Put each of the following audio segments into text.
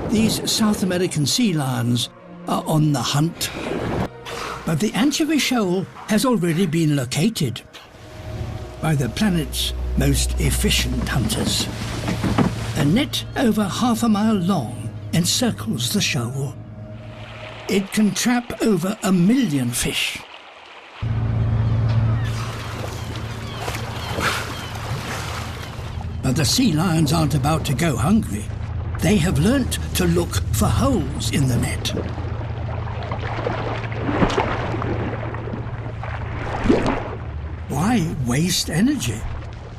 These South American sea lions are on the hunt. But the Anchovy Shoal has already been located by the planet's most efficient hunters. A net over half a mile long encircles the shoal. It can trap over 1 million fish. But the sea lions aren't about to go hungry. They have learnt to look for holes in the net. Why waste energy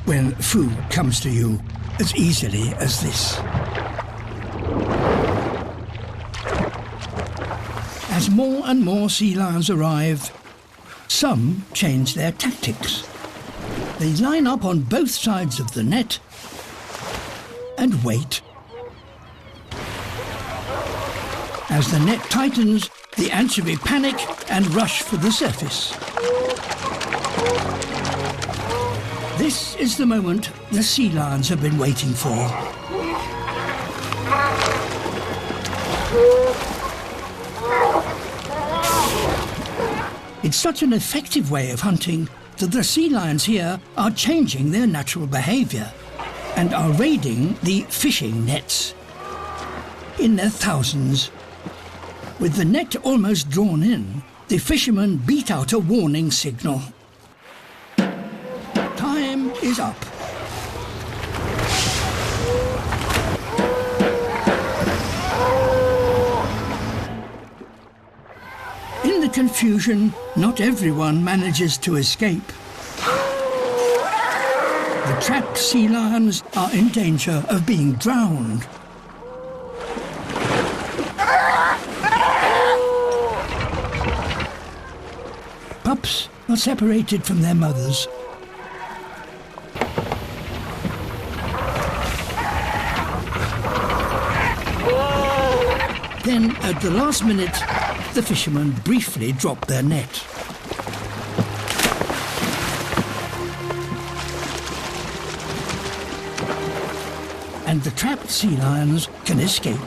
when food comes to you as easily as this? As more and more sea lions arrive, some change their tactics. They line up on both sides of the net and wait. As the net tightens, the anchovy panic and rush for the surface. This is the moment the sea lions have been waiting for. It's such an effective way of hunting that the sea lions here are changing their natural behavior and are raiding the fishing nets in their thousands. With the net almost drawn in, the fishermen beat out a warning signal. Time is up. In the confusion, not everyone manages to escape. The trapped sea lions are in danger of being drowned. Pups are separated from their mothers. Then, at the last minute, the fishermen briefly drop their net. And the trapped sea lions can escape.